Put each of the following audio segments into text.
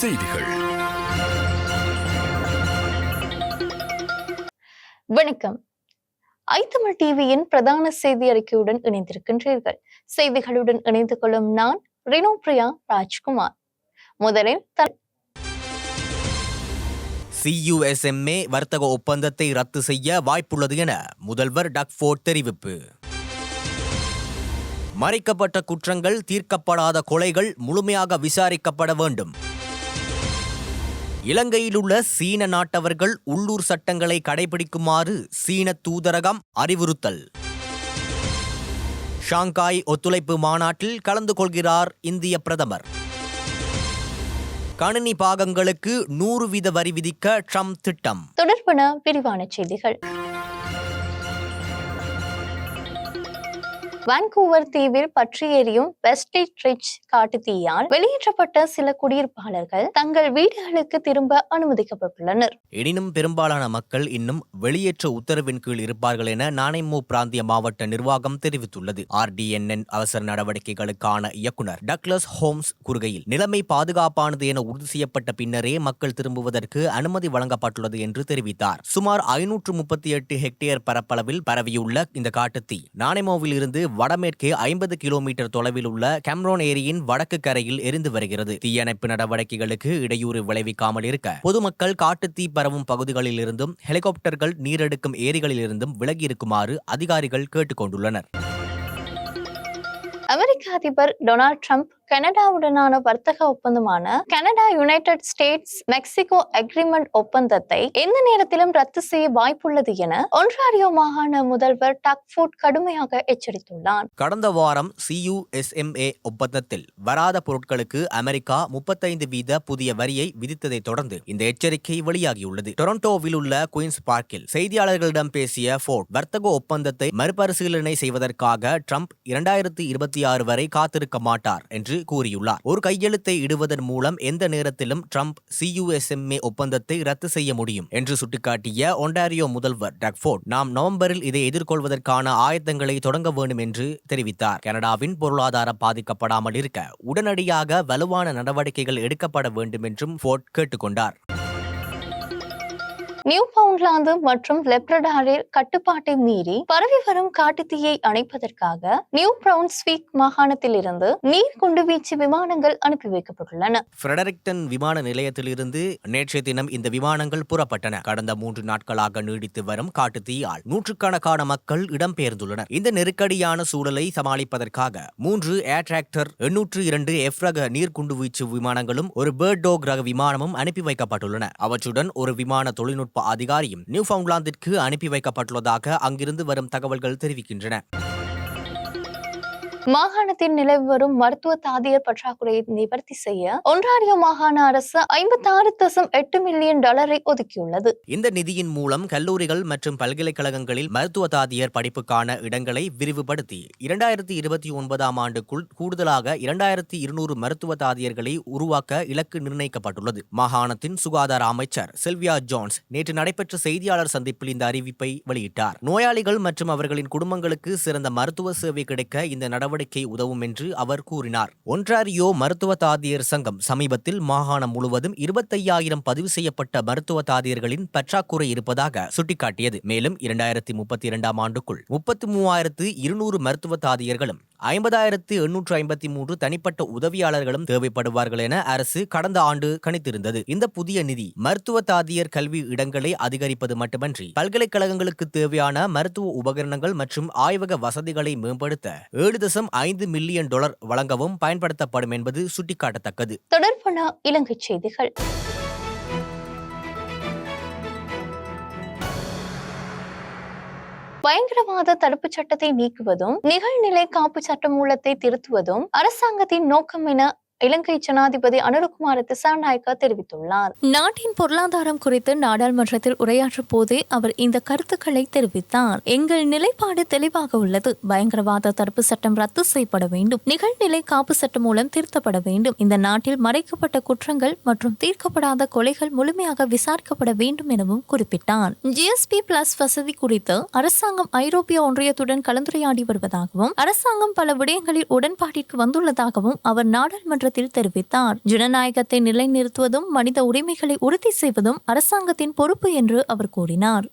செய்திகள். வணக்கம். ஐத்தமிழ் டிவியின் பிரதான செய்தி அறிக்கையுடன் இணைந்திருக்கின்றீர்கள். செய்திகளுடன் இணைந்து கொள்ளும் நான் ரினோபிரியா ராஜ்குமார். முதலில் CUSMA வர்த்தக ஒப்பந்தத்தை ரத்து செய்ய வாய்ப்புள்ளது என முதல்வர் டக்ஃபோர்ட் தெரிவிப்பு. மறைக்கப்பட்ட குற்றங்கள், தீர்க்கப்படாத கொலைகள் முழுமையாக விசாரிக்கப்பட வேண்டும். இலங்கையில் உள்ள சீன நாட்டவர்கள் உள்ளூர் சட்டங்களை கடைபிடிக்குமாறு சீன தூதரகம் அறிவுறுத்தல். ஷாங்காய் ஒத்துழைப்பு மாநாட்டில் கலந்து கொள்கிறார் இந்திய பிரதமர். கணினி பாகங்களுக்கு 100% வரி விதிக்க ட்ரம்ப் திட்டம். தொடர்பான விரிவான செய்திகள். வான்கூவர் தீவில் பற்றி எரியும் வெஸ்டேஜ் ரிட்ஜ் காட்டுத்தீயால் வெளியேற்றப்பட்ட சில குடியிருப்பாளர்கள் தங்கள் வீடுகளுக்கு திரும்ப அனுமதிக்கப்பட்டுள்ளனர். எனினும் பெரும்பாலான மக்கள் இன்னும் வெளியேற்ற உத்தரவின் கீழ் இருப்பார்கள் என நானேமோ பிராந்திய மாவட்ட நிர்வாகம் தெரிவித்துள்ளது. RDNN அவசர நடவடிக்கைகளுக்கான இயக்குனர் டக்ளஸ் ஹோம்ஸ் கூறுகையில், நிலைமை பாதுகாப்பானது என உறுதி செய்யப்பட்ட பின்னரே மக்கள் திரும்புவதற்கு அனுமதி வழங்கப்பட்டுள்ளது என்று தெரிவித்தார். சுமார் 538 ஹெக்டேர் பரப்பளவில் பரவியுள்ள இந்த காட்டுத்தீ நானேமோவில் இருந்து வடமேற்கே 50 கிலோமீட்டர் தொலைவில் உள்ள கேம்ரோன் ஏரியின் வடக்கு கரையில் எரிந்து வருகிறது. தீயணைப்பு நடவடிக்கைகளுக்கு இடையூறு விளைவிக்காமல் இருக்க பொதுமக்கள் காட்டுத்தீ பரவும் பகுதிகளில் இருந்தும் ஹெலிகாப்டர்கள் நீரெடுக்கும் ஏரிகளில் இருந்தும் விலகி இருக்குமாறு அதிகாரிகள் கேட்டுக் கொண்டுள்ளனர். அமெரிக்க அதிபர் டொனால்ட் ட்ரம்ப் கனடாவுடனான வர்த்தக ஒப்பந்தமான Canada United States Mexico agreement ஒப்பந்தத்தை எந்த நேரத்திலும் ரத்து செய்ய வாய்ப்புள்ளது என ஒன்ராரியோ மாகாண முதல்வர் டக்ஃபோர்ட் கடுமையாக எச்சரித்துள்ளார். கடந்த வாரம் CUSMA ஒப்பந்தத்தில் வராத பொருட்களுக்கு அமெரிக்கா 35% புதிய வரியை விதித்ததை தொடர்ந்து இந்த எச்சரிக்கை வெளியாகியுள்ளது. டொரண்டோவில் உள்ள குயின்ஸ் பார்க்கில் செய்தியாளர்களிடம் பேசிய ஃபோர்ட், வர்த்தக ஒப்பந்தத்தை மறுபரிசீலனை செய்வதற்காக ட்ரம்ப் 2026 வரை காத்திருக்க மாட்டார் என்று கூறியுள்ளார். ஒரு கையெழுத்தை இடுவதன் மூலம் எந்த நேரத்திலும் ட்ரம்ப் CUSMA ஒப்பந்தத்தை ரத்து செய்ய முடியும் என்று சுட்டிக்காட்டிய ஒன்டாரியோ முதல்வர் டக்ஃபோர்ட், நாம் நவம்பரில் இதை எதிர்கொள்வதற்கான ஆயத்தங்களை தொடங்க வேண்டும் என்று தெரிவித்தார். கனடாவின் பொருளாதாரம் பாதிக்கப்படாமல் இருக்க உடனடியாக வலுவான நடவடிக்கைகள் எடுக்கப்பட வேண்டும் என்றும் ஃபோர்ட் கேட்டுக்கொண்டார். நியூஃபவுண்ட்லாந்து மற்றும் லெப்ரடாரில் கட்டுப்பாட்டை மீறி பரவி வரும் காட்டுத்தீயை அணைப்பதற்காக நியூ பிரவுன்ஸ்விக் மாகாணத்தில் இருந்து நீர் குண்டுவீச்சு விமானங்கள் அனுப்பி வைக்கப்பட்டுள்ளன. ஃபிரெடரிக்டன் விமான நிலையத்திலிருந்து நேற்றைய தினம் இந்த விமானங்கள் புறப்பட்டன. கடந்த 3 நாட்களாக நீடித்து வரும் காட்டுத்தீயால் நூற்றுக்கணக்கான மக்கள் இடம்பெயர்ந்துள்ளனர். இந்த நெருக்கடியான சூழலை சமாளிப்பதற்காக 3 ஏர்ட்ராக்டர் 802 F ரக நீர்குண்டுவீச்சு விமானங்களும் ஒரு பேர்ட் டாக் ரக விமானமும் அனுப்பி வைக்கப்பட்டுள்ளன. அவற்றுடன் ஒரு விமான தொழில்நுட்ப அதிகாரியும் நியூஃபவுண்ட்லாந்திற்கு அனுப்பி வைக்கப்பட்டுள்ளதாக அங்கிருந்து வரும் தகவல்கள் தெரிவிக்கின்றன. மாகாணத்தில் நிலவி வரும் மருத்துவ தாதியர் பற்றாக்குறையை நிவர்த்தி செய்ய ஒன்ராரியோ மாகாண அரசு $56.8 மில்லியன் ஒதுக்கியுள்ளது. இந்த நிதியின் மூலம் கல்லூரிகள் மற்றும் பல்கலைக்கழகங்களில் மருத்துவ தாதியர் படிப்புக்கான இடங்களை விரிவுபடுத்தி 2029ஆம் ஆண்டுக்குள் கூடுதலாக 2200 மருத்துவ தாதியர்களை உருவாக்க இலக்கு நிர்ணயிக்கப்பட்டுள்ளது. மாகாணத்தின் சுகாதார அமைச்சர் சில்வியா ஜோன்ஸ் நேற்று நடைபெற்ற செய்தியாளர் சந்திப்பில் இந்த அறிவிப்பை வெளியிட்டார். நோயாளிகள் மற்றும் அவர்களின் குடும்பங்களுக்கு சிறந்த மருத்துவ சேவை கிடைக்க இந்த நடவடிக்கை உதவும் என்று அவர் கூறினார். ஒன்ராரியோ மருத்துவ தாதியர் சங்கம் சமீபத்தில் மாகாணம் முழுவதும் 25,000 பதிவு செய்யப்பட்ட மருத்துவ தாதியர்களின் பற்றாக்குறை இருப்பதாக சுட்டிக்காட்டியது. மேலும் 2032ஆம் ஆண்டுக்குள் 33,200 மருத்துவ தாதியர்களும் 50,853 தனிப்பட்ட உதவியாளர்களும் தேவைப்படுவார்கள் என அரசு கடந்த ஆண்டு கணித்திருந்தது. இந்த புதிய நிதி மருத்துவ தாதியர் கல்வி இடங்களை அதிகரிப்பது மட்டுமன்றி பல்கலைக்கழகங்களுக்கு தேவையான மருத்துவ உபகரணங்கள் மற்றும் ஆய்வக வசதிகளை மேம்படுத்த $7.5 மில்லியன் வழங்கவும் பயன்படுத்தப்படும் என்பது சுட்டிக்காட்டத்தக்கது. தொடர்பான இலங்கை செய்திகள். பயங்கரவாத தடுப்புச் சட்டத்தை நீக்குவதும் நிகழ்நிலை காப்பு சட்டமூலத்தை திருத்துவதும் அரசாங்கத்தின் நோக்கம் என இலங்கை ஜனாதிபதி அனுரகுமார திசாநாயக்க தெரிவித்துள்ளார். நாட்டின் பொருளாதாரம் குறித்து நாடாளுமன்றத்தில் உரையாற்றும் போதே அவர் இந்த கருத்துக்களை தெரிவித்தார். எங்கள் நிலைப்பாடு தெளிவாக உள்ளது. பயங்கரவாத தடுப்பு சட்டம் ரத்து செய்யப்பட வேண்டும். நிகழ்நிலை காப்பு சட்டம் மூலம் திருத்தப்பட வேண்டும். இந்த நாட்டில் மறைக்கப்பட்ட குற்றங்கள் மற்றும் தீர்க்கப்படாத கொலைகள் முழுமையாக விசாரிக்கப்பட வேண்டும் எனவும் குறிப்பிட்டார். GSP+ வசதி குறித்து அரசாங்கம் ஐரோப்பிய ஒன்றியத்துடன் கலந்துரையாடி வருவதாகவும் அரசாங்கம் பல விடயங்களில் உடன்பாட்டிற்கு வந்துள்ளதாகவும் அவர் நாடாளுமன்ற நாடாளுமன்றத்தில் தெரிவித்தார். ஜனநாயகத்தை நிலைநிறுத்துவதும் மனித உரிமைகளை உறுதி செய்வதும் அரசாங்கத்தின் பொறுப்பு என்று அவர் கூறினார்.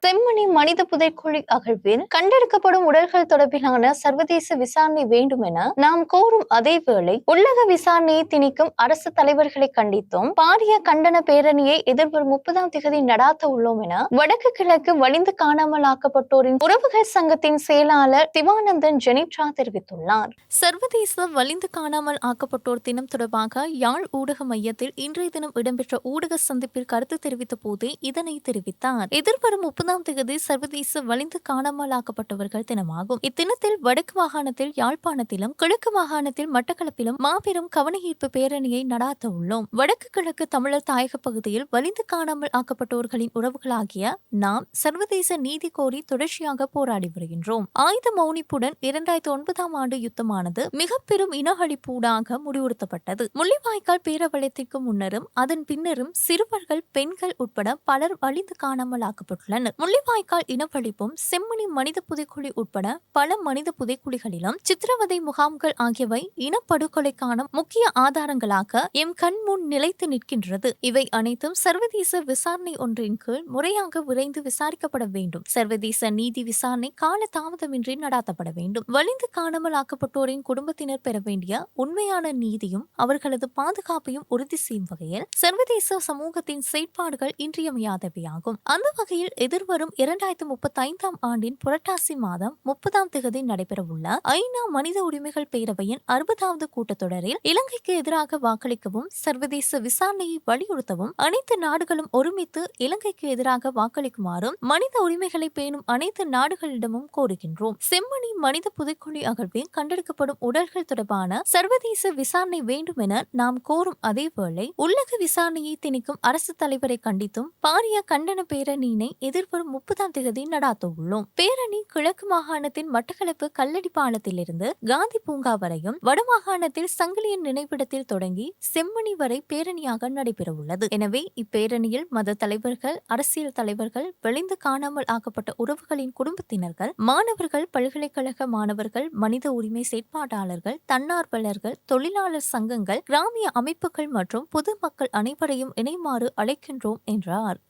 செம்மணி மனித புதைக்குழி அகழ்வில் கண்டெடுக்கப்படும் உடல்கள் தொடர்பிலான சர்வதேச விசாரணை வேண்டும் என நாம் கோரும் அதேவேளை உள்ளக விசாரணையை திணிக்கும் அரசு தலைவர்களை கண்டித்தும் பாரிய கண்டன பேரணியை எதிர்வரும் 30ஆம் தேதி நடாத்த உள்ளோம் என வடக்கு கிழக்கு வலிந்து காணாமல் ஆக்கப்பட்டோரின் உறவுகள் சங்கத்தின் செயலாளர் சிவானந்தன் ஜெனிட்ரா தெரிவித்துள்ளார். சர்வதேச வலிந்து காணாமல் ஆக்கப்பட்டோர் தினம் தொடர்பாக யாழ் ஊடக மையத்தில் இன்றைய தினம் இடம்பெற்ற ஊடக சந்திப்பில் கருத்து தெரிவித்த போதே இதனை தெரிவித்தார். எதிர்வரும் 30ஆம் தேதி சர்வதேச வலிந்து காணாமலாக்கப்பட்டவர்கள் தினமாகும். இத்தினத்தில் வடக்கு மாகாணத்தில் யாழ்ப்பாணத்திலும் கிழக்கு மாகாணத்தில் மட்டக்களப்பிலும் மாபெரும் கவனஈர்ப்பு பேரணியை நடாத்த உள்ளோம். வடக்கு கிழக்கு தமிழர் தாயக பகுதியில் வலிந்து காணாமல் ஆக்கப்பட்டோர்களின் உறவுகளாகிய நாம் சர்வதேச நீதி கோரி தொடர்ச்சியாக போராடி வருகின்றோம். ஆயுத மௌனிப்புடன் 2009ஆம் ஆண்டு யுத்தமானது மிக பெரும் இனஅழிப்பூடாக முடிவுறுத்தப்பட்டது. முள்ளிவாய்க்கால் பேரவலயத்திற்கு முன்னரும் அதன் பின்னரும் சிறுவர்கள், பெண்கள் உட்பட பலர் வலிந்து காணாமல் ஆக்கப்பட்டுள்ளனர். முள்ளிவாய்க்கால் இனப்பழிப்பும் செம்மணி மனித புதைக்குழி உட்பட பல மனித புதைக்குழிகளிலும் சித்திரவதை முகாம்கள் ஆகியவை இனப்படுகொலைக்கான முக்கிய ஆதாரங்களாக எம் கண் முன் நிலைத்து நிற்கின்றது. இவை அனைத்தும் சர்வதேச விசாரணை ஒன்றின் கீழ் முறையாக விரைந்து விசாரிக்கப்பட வேண்டும். சர்வதேச நீதி விசாரணை கால தாமதமின்றி நடாத்தப்பட வேண்டும். வலிந்து காணாமல் ஆக்கப்பட்டோரின் குடும்பத்தினர் பெற வேண்டிய உண்மையான நீதியும் அவர்களது பாதுகாப்பையும் உறுதி செய்யும் வகையில் சர்வதேச சமூகத்தின் செயற்பாடுகள் இன்றியமையாதவையாகும். அந்த வகையில் எதிர்வரும் 2035ஆம் ஆண்டின் புரட்டாசி மாதம் 30ஆம் தேதி நடைபெறவுள்ள ஐநா மனித உரிமைகள் பேரவையின் 60வது கூட்டத்தொடரில் இலங்கைக்கு எதிராக வாக்களிக்கவும் சர்வதேச விசாரணையை வலியுறுத்தவும் அனைத்து நாடுகளும் ஒருமித்து இலங்கைக்கு எதிராக வாக்களிக்குமாறும் மனித உரிமைகளை பேணும் அனைத்து நாடுகளிடமும் கோருகின்றோம். செம்மணி மனித புதைக்குழி அகழ்வில் கண்டெடுக்கப்படும் உடல்கள் தொடர்பான சர்வதேச விசாரணை வேண்டும் என நாம் கோரும் அதேவேளை உள்ளக விசாரணையை திணிக்கும் அரசு தலைவரை கண்டித்தும் பாரிய கண்டன பேரணியினை எதிர்வரும் 30ஆம் தேதி நடாத்த உள்ளோம். பேரணி கிழக்கு மாகாணத்தின் மட்டக்களப்பு கல்லடி பாலத்திலிருந்து காந்தி பூங்கா வரையும், வடமாகாணத்தில் சங்கிலியன் நினைவிடத்தில் தொடங்கி செம்மணி வரை பேரணியாக நடைபெற உள்ளது. எனவே இப்பேரணியில் மத தலைவர்கள், அரசியல் தலைவர்கள், வெளிந்து காணாமல் ஆக்கப்பட்ட உறவுகளின் குடும்பத்தினர்கள், மாணவர்கள், பல்கலைக்கழக மாணவர்கள், மனித உரிமை செயற்பாட்டாளர்கள், தன்னார்வலர்கள், தொழிலாளர் சங்கங்கள், கிராமிய அமைப்புகள் மற்றும் பொதுமக்கள் அனைவரையும் இணைமாறு அழைக்கின்றோம் என்றார்.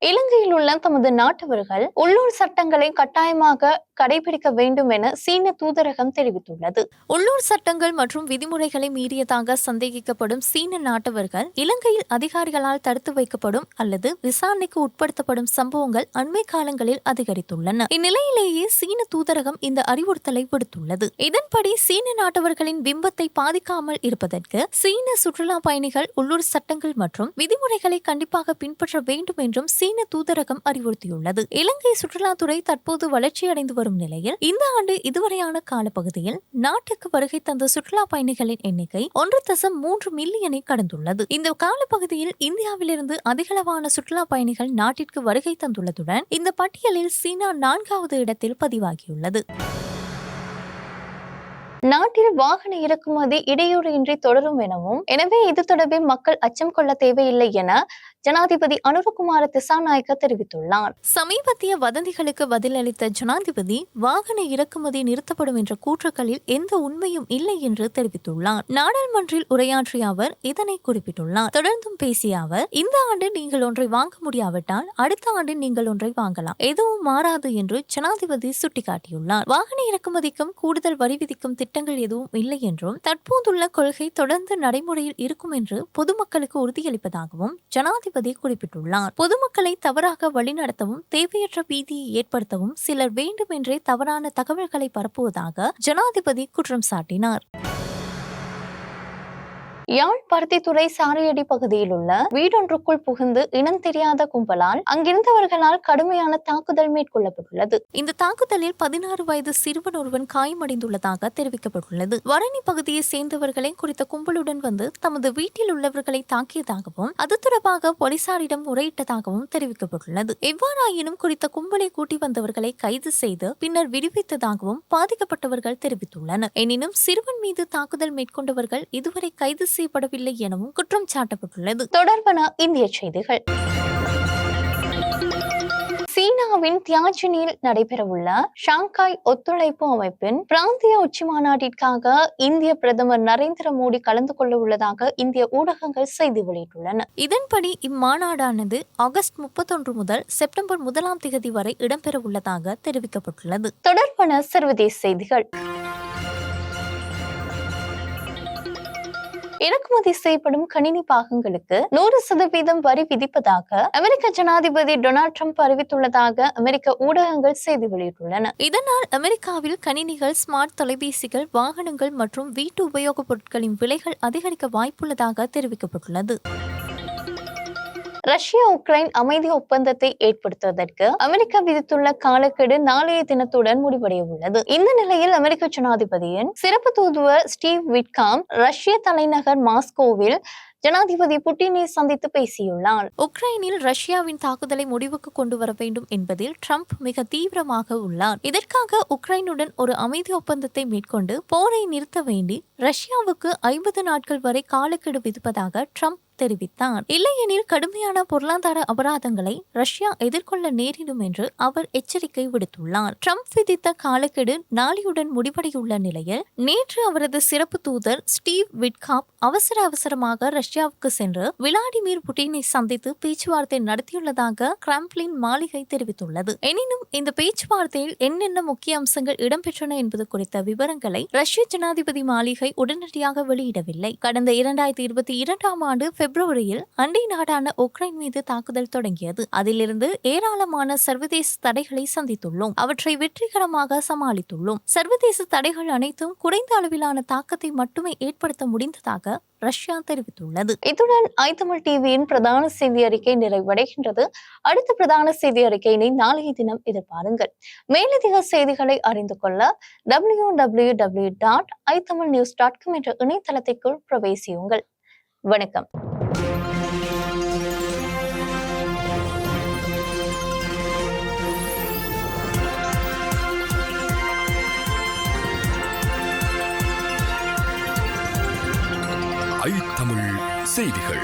இலங்கையில் உள்ள தமது நாட்டவர்கள் உள்ளூர் சட்டங்களை கட்டாயமாக கடைபிடிக்க வேண்டும் என சீன தூதரகம் தெரிவித்துள்ளது. உள்ளூர் சட்டங்கள் மற்றும் விதிமுறைகளை மீறியதாக சந்தேகிக்கப்படும் சீன நாட்டவர்கள் இலங்கையில் அதிகாரிகளால் தடுத்து வைக்கப்படும் அல்லது விசாரணைக்கு உட்படுத்தப்படும் சம்பவங்கள் அண்மை காலங்களில் அதிகரித்துள்ளன. இந்நிலையிலேயே சீன தூதரகம் இந்த அறிவுறுத்தலை விடுத்துள்ளது. இதன்படி சீன நாட்டவர்களின் பிம்பத்தை பாதிக்காமல் இருப்பதற்கு சீன சுற்றுலா பயணிகள் உள்ளூர் சட்டங்கள் மற்றும் விதிமுறைகளை கண்டிப்பாக பின்பற்ற வேண்டும் என்றும் சீன தூதரகம் அறிவுறுத்தியுள்ளது. இலங்கை சுற்றுலாத்துறை தற்போது வளர்ச்சியடைந்து வரும் நிலையில் இந்த ஆண்டு இதுவரையான காலப்பகுதியில் நாட்டுக்கு வருகை தந்த சுற்றுலா பயணிகளின் எண்ணிக்கை 1.3 மில்லியனை கடந்துள்ளது. இந்த காலப்பகுதியில் இந்தியாவிலிருந்து அதிகளவான சுற்றுலா பயணிகள் நாட்டிற்கு வருகை தந்துள்ளதுடன் இந்த பட்டியலில் சீனா 4வது இடத்தில் பதிவாகியுள்ளது. நாட்டில் வாகன இறக்குமதி இடையூறு இன்றி தொடரும் எனவும், எனவே இது தொடர்பில் மக்கள் அச்சம் கொள்ள தேவையில்லை என ஜனாதிபதி அனுரகுமார திசாநாயக்க தெரிவித்துள்ளார். சமீபத்திய வதந்திகளுக்கு பதிலளித்த ஜனாதிபதி வாகன இறக்குமதி நிறுத்தப்படும் என்ற கூற்றுக்களில் எந்த உண்மையும் இல்லை என்று தெரிவித்துள்ளார். நாடாளுமன்றில் உரையாற்றிய அவர் இதனை குறிப்பிட்டுள்ளார். தொடர்ந்தும் பேசிய அவர், இந்த ஆண்டு நீங்கள் ஒன்றை வாங்க முடியாவிட்டால் அடுத்த ஆண்டு நீங்கள் ஒன்றை வாங்கலாம், எதுவும் மாறாது என்று ஜனாதிபதி சுட்டிக்காட்டியுள்ளார். வாகன இறக்குமதிக்கும் கூடுதல் வரி விதிக்கும் திட்டங்கள் எதுவும் இல்லை என்றும் தற்போதுள்ள கொள்கை தொடர்ந்து நடைமுறையில் இருக்கும் என்று பொதுமக்களுக்கு உறுதியளிப்பதாகவும் ஜனாதிபதி குறிப்பிட்டுள்ளார். பொதுமக்களை தவறாக வழிநடத்தவும் தேவையற்ற பீதியை ஏற்படுத்தவும் சிலர் வேண்டுமென்றே தவறான தகவல்களை பரப்புவதாக ஜனாதிபதி குற்றம் சாட்டினார். யாழ் பருத்தித்துறை சாரையடி பகுதியில் உள்ள வீடொன்றுக்குள் புகுந்து இனம் தெரியாத கும்பலால் அங்கிருந்தவர்களால் கடுமையான தாக்குதல் மேற்கொள்ளப்பட்டுள்ளது. இந்த தாக்குதலில் 16 வயது சிறுவன் ஒருவன் காயமடைந்துள்ளதாக தெரிவிக்கப்பட்டுள்ளது. வரணி பகுதியை சேர்ந்தவர்களை குறித்த கும்பலுடன் வந்து தமது வீட்டில் உள்ளவர்களை தாக்கியதாகவும் அது தொடர்பாக போலீசாரிடம் முறையிட்டதாகவும் தெரிவிக்கப்பட்டுள்ளது. எவ்வாறாயினும் குறித்த கும்பலை கூட்டி வந்தவர்களை கைது செய்து பின்னர் விடுவித்ததாகவும் பாதிக்கப்பட்டவர்கள் தெரிவித்துள்ளனர். எனினும் சிறுவன் மீது தாக்குதல் மேற்கொண்டவர்கள் இதுவரை கைது செய்யப்படவில்லை எனவும் குற்றம் சாட்டப்பட்டுள்ளது. தொடர்பான இந்திய செய்திகள். சீனாவின் தியாஜினில் நடைபெறவுள்ள ஷாங்காய் ஒத்துழைப்பு அமைப்பின் பிராந்திய உச்சி மாநாட்டிற்காக இந்திய பிரதமர் நரேந்திர மோடி கலந்து கொள்ள உள்ளதாக இந்திய ஊடகங்கள் செய்தி வெளியிட்டுள்ளன. இதன்படி இம்மாநாடானது ஆகஸ்ட் 31 முதல் செப்டம்பர் 1ஆம் தேதி வரை இடம்பெறவுள்ளதாக தெரிவிக்கப்பட்டுள்ளது. தொடர்பான சர்வதேச செய்திகள். இறக்குமதி செய்யப்படும் கணினி பாகங்களுக்கு 100% வரி விதிப்பதாக அமெரிக்க ஜனாதிபதி டொனால்ட் ட்ரம்ப் அறிவித்துள்ளதாக அமெரிக்க ஊடகங்கள் செய்தி வெளியிட்டுள்ளன. இதனால் அமெரிக்காவில் கணினிகள், ஸ்மார்ட் தொலைபேசிகள், வாகனங்கள் மற்றும் வீட்டு உபயோகப் பொருட்களின் விலைகள் அதிகரிக்க வாய்ப்புள்ளதாக தெரிவிக்கப்பட்டுள்ளது. ரஷ்யா உக்ரைன் அமைதி ஒப்பந்தத்தை ஏற்படுத்துவதற்கு அமெரிக்கா விதித்துள்ள காலக்கெடு நாளைய தினத்துடன் முடிவடைய உள்ளது. இந்த நிலையில் அமெரிக்க ஜனாதிபதியின் சிறப்பு தூதுவர் ஸ்டீவ் விட்காம் ரஷ்ய தலைநகர் மாஸ்கோவில் ஜனாதிபதி புட்டினை சந்தித்து பேசியுள்ளார். உக்ரைனில் ரஷ்யாவின் தாக்குதலை முடிவுக்கு கொண்டு வர வேண்டும் என்பதில் ட்ரம்ப் மிக தீவிரமாக உள்ளார். இதற்காக உக்ரைனுடன் ஒரு அமைதி ஒப்பந்தத்தை மேற்கொண்டு போரை நிறுத்த வேண்டி ரஷ்யாவுக்கு 50 நாட்கள் வரை காலக்கெடு விதிப்பதாக ட்ரம்ப் தெரிவித்தார். இல்லையெனில் கடுமையான பொருளாதார அபராதங்களை ரஷ்யா எதிர்கொள்ள நேரிடும் என்று அவர் எச்சரிக்கை விடுத்துள்ளார். ட்ரம்ப் விதித்த காலக்கெடு நாளையுடன் முடிவடையுள்ள நிலையில் நேற்று அவரது சிறப்பு தூதர் ஸ்டீவ் விட்காப் அவசரமாக ரஷ்யாவுக்கு சென்று விளாடிமிர் புட்டினை சந்தித்து பேச்சுவார்த்தை நடத்தியுள்ளதாக கிரெம்ளின் மாளிகை தெரிவித்துள்ளது. எனினும் இந்த பேச்சுவார்த்தையில் என்னென்ன முக்கிய அம்சங்கள் இடம்பெற்றன என்பது குறித்த விவரங்களை ரஷ்ய ஜனாதிபதி மாளிகை உடனடியாக வெளியிடவில்லை. கடந்த 2022ஆம் ஆண்டு பிப்ரவரியில் அண்டை நாடான உக்ரைன் மீது தாக்குதல் தொடங்கியது. அதிலிருந்து ஏராளமான சர்வதேச தடைகளை சந்தித்துள்ளோம். அவற்றை வெற்றிகரமாக சமாளித்துள்ளோம். சர்வதேச தடைகள் அனைத்தும் குறைந்த அளவிலான தாக்கத்தை மட்டுமே ஏற்படுத்த முடிந்ததாக ரஷ்யா தெரிவித்துள்ளது. இத்துடன் ஐதமிழ் டிவியின் பிரதான செய்தி அறிக்கை நிறைவடைகின்றது. அடுத்த பிரதான செய்தி அறிக்கையினை நாளைய தினம் எதிர்பாருங்கள். மேலதிக செய்திகளை அறிந்து கொள்ள www.itamilnews.com என்ற இணையதளத்திற்குள் பிரவேசியுங்கள். வணக்கம். தமிழ் செய்திகள்.